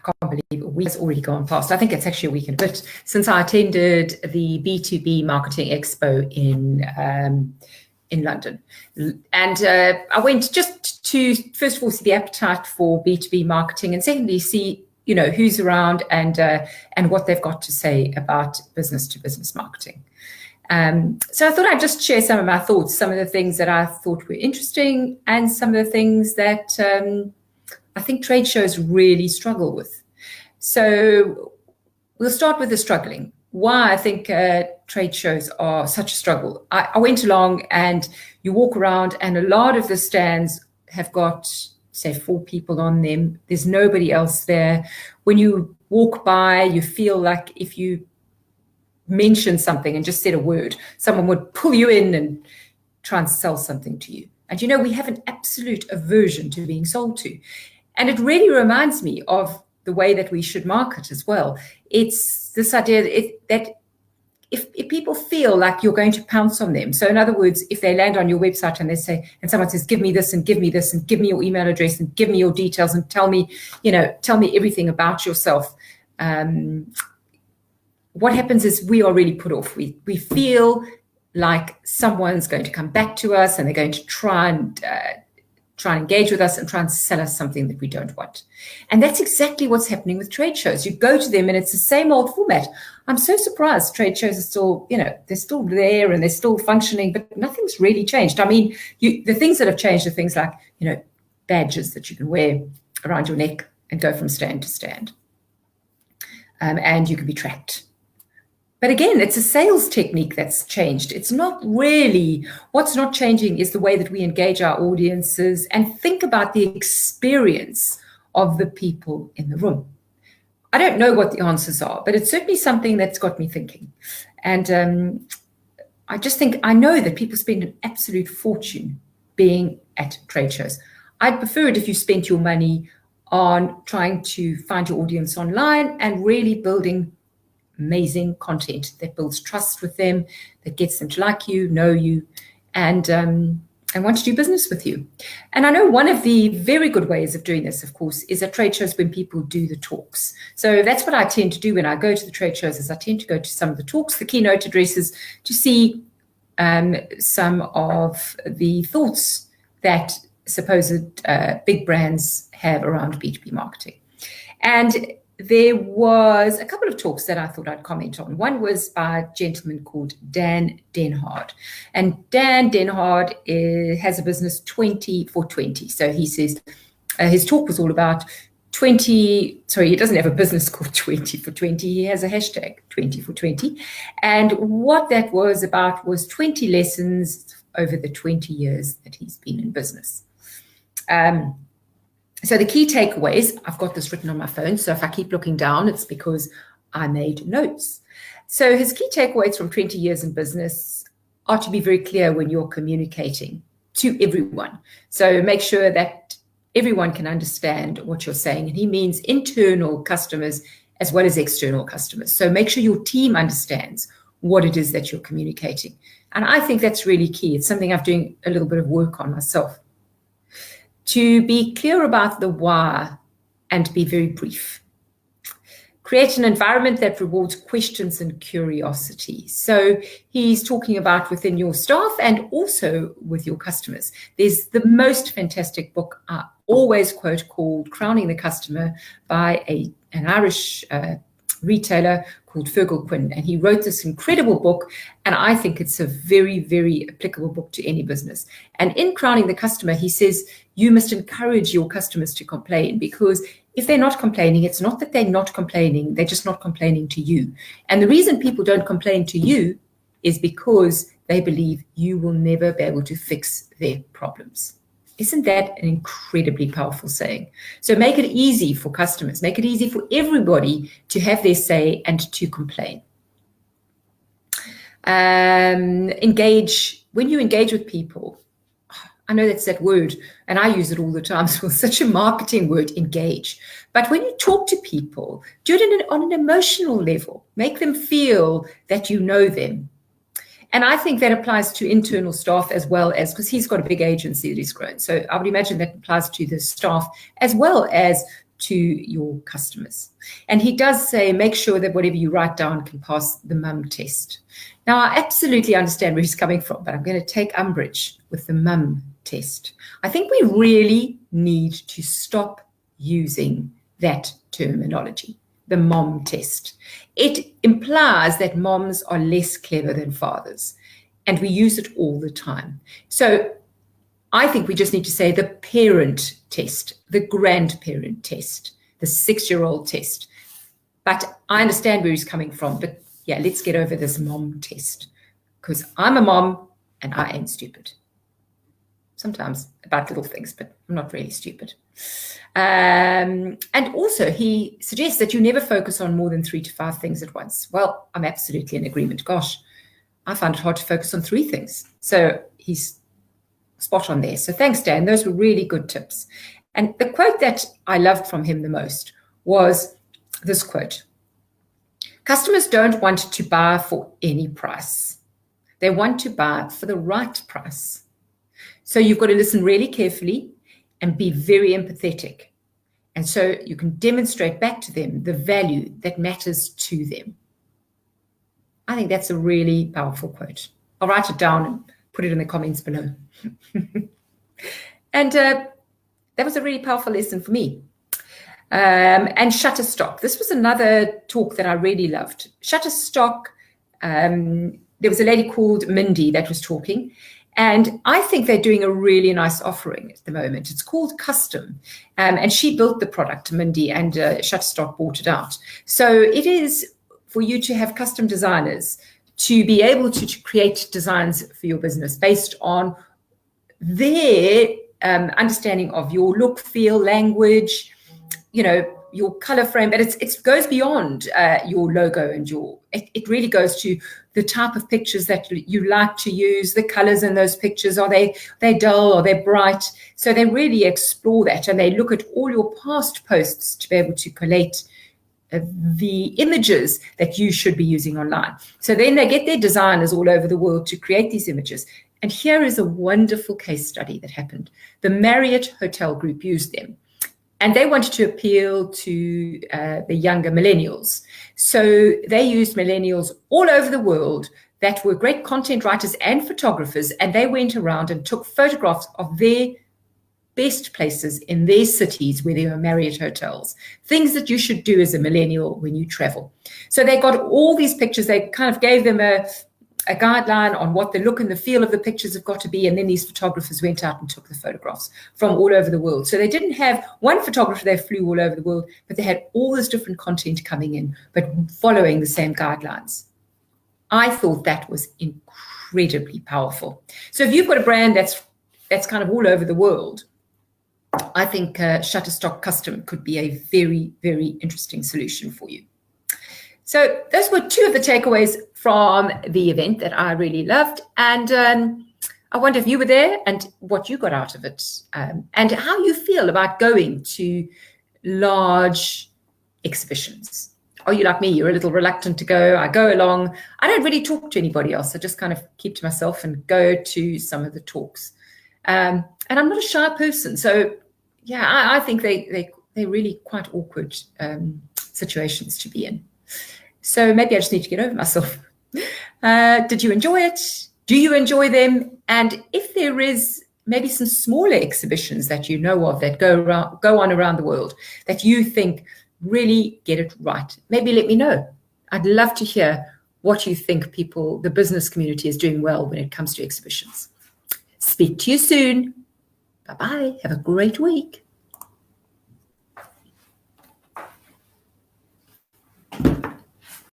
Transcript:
can't believe a week has already gone past. I think it's actually a week and a bit since I attended the B2B Marketing Expo in London. And I went just to, first of all, see the appetite for B2B marketing, and secondly, see, you know, who's around and what they've got to say about business-to-business marketing. So I thought I'd just share some of my thoughts, some of the things that I thought were interesting, and some of the things that I think trade shows really struggle with. So we'll start with the struggling. Why I think trade shows are such a struggle. I went along, and you walk around and a lot of the stands have got, say, 4 people on them. There's nobody else there. When you walk by, you feel like if you mention something and just said a word, someone would pull you in and try and sell something to you. And you know, we have an absolute aversion to being sold to. And it really reminds me of the way that we should market as well. It's this idea that if people feel like you're going to pounce on them, so in other words, if they land on your website and they say, and someone says, give me this and give me this and give me your email address and give me your details and tell me everything about yourself, what happens is we are really put off. We feel like someone's going to come back to us and they're going to try and engage with us and try and sell us something that we don't want. And that's exactly what's happening with trade shows. You go to them and it's the same old format. I'm so surprised trade shows are still, you know, they're still there and they're still functioning, but nothing's really changed. I mean, the things that have changed are things like, you know, badges that you can wear around your neck and go from stand to stand. And you can be tracked. But again, it's a sales technique that's changed. It's not really, what's not changing is the way that we engage our audiences and think about the experience of the people in the room. I don't know what the answers are, but it's certainly something that's got me thinking. And I just think, I know that people spend an absolute fortune being at trade shows. I'd prefer it if you spent your money on trying to find your audience online and really building amazing content that builds trust with them, that gets them to like you, know you, and want to do business with you. And I know one of the very good ways of doing this, of course, is at trade shows when people do the talks. So that's what I tend to do when I go to the trade shows, is I tend to go to some of the talks, the keynote addresses, to see some of the thoughts that supposed big brands have around B2B marketing. And there was a couple of talks that I thought I'd comment on. One was by a gentleman called Dan Denhard. And Dan Denhard has a business 20 for 20. So he says his talk was all about 20, sorry, he doesn't have a business called 20 for 20. He has a hashtag 20 for 20. And what that was about was 20 lessons over the 20 years that he's been in business. So the key takeaways, I've got this written on my phone, so if I keep looking down, it's because I made notes. So his key takeaways from 20 years in business are to be very clear when you're communicating to everyone. So make sure that everyone can understand what you're saying. And he means internal customers as well as external customers. So make sure your team understands what it is that you're communicating. And I think that's really key. It's something I'm doing a little bit of work on myself. To be clear about the why and be very brief. Create an environment that rewards questions and curiosity. So he's talking about within your staff and also with your customers. There's the most fantastic book I always quote called Crowning the Customer by an Irish retailer called Fergal Quinn. And he wrote this incredible book. And I think it's a very, very applicable book to any business. And in Crowning the Customer, he says, you must encourage your customers to complain, because if they're not complaining, it's not that they're not complaining, they're just not complaining to you. And the reason people don't complain to you is because they believe you will never be able to fix their problems. Isn't that an incredibly powerful saying? So make it easy for customers, make it easy for everybody to have their say and to complain. Engage, when you engage with people, I know that's that word, and I use it all the time. So it's such a marketing word, engage. But when you talk to people, do it on an emotional level. Make them feel that you know them. And I think that applies to internal staff as well as, because he's got a big agency that he's grown. So I would imagine that applies to the staff as well as to your customers. And he does say, make sure that whatever you write down can pass the mum test. Now, I absolutely understand where he's coming from, but I'm going to take umbrage with the mum test. I think we really need to stop using that terminology, the mom test. It implies that moms are less clever than fathers, and we use it all the time. So I think we just need to say the parent test, the grandparent test, the 6-year-old test. But I understand where he's coming from. But yeah, let's get over this mom test, because I'm a mom and I ain't stupid. Sometimes about little things, but I'm not really stupid. And also he suggests that you never focus on more than 3 to 5 things at once. Well, I'm absolutely in agreement. Gosh, I find it hard to focus on 3 things. So he's spot on there. So thanks, Dan. Those were really good tips. And the quote that I loved from him the most was this quote: customers don't want to buy for any price. They want to buy for the right price. So you've got to listen really carefully and be very empathetic. And so you can demonstrate back to them the value that matters to them. I think that's a really powerful quote. I'll write it down and put it in the comments below. And that was a really powerful lesson for me. And Shutterstock. This was another talk that I really loved. Shutterstock, there was a lady called Mindy that was talking, and I think they're doing a really nice offering at the moment. It's called Custom, and she built the product, Mindy, and Shutterstock bought it out. So it is for you to have custom designers to be able to create designs for your business based on their understanding of your look, feel, language, your color frame, but it goes beyond your logo and it really goes to the type of pictures that you like to use, the colors in those pictures. Are they dull or they're bright? So they really explore that, and they look at all your past posts to be able to collate the images that you should be using online. So then they get their designers all over the world to create these images. And here is a wonderful case study that happened. The Marriott Hotel Group used them, and they wanted to appeal to the younger millennials. So they used millennials all over the world that were great content writers and photographers, and they went around and took photographs of their best places in their cities where there were Marriott hotels, things that you should do as a millennial when you travel. So they got all these pictures. They kind of gave them a guideline on what the look and the feel of the pictures have got to be, and then these photographers went out and took the photographs from all over the world. So they didn't have one photographer that flew all over the world, but they had all this different content coming in, but following the same guidelines. I thought that was incredibly powerful. So if you've got a brand that's kind of all over the world, I think Shutterstock Custom could be a very, very interesting solution for you. So those were 2 of the takeaways from the event that I really loved. And I wonder if you were there and what you got out of it, and how you feel about going to large exhibitions. Are you like me? You're a little reluctant to go. I go along. I don't really talk to anybody else. I just kind of keep to myself and go to some of the talks. And I'm not a shy person. So, yeah, I think they're really quite awkward situations to be in. So maybe I just need to get over myself. Did you enjoy it? Do you enjoy them? And if there is maybe some smaller exhibitions that you know of that go on around the world that you think really get it right, maybe let me know. I'd love to hear what you think the business community is doing well when it comes to exhibitions. Speak to you soon. Bye-bye. Have a great week.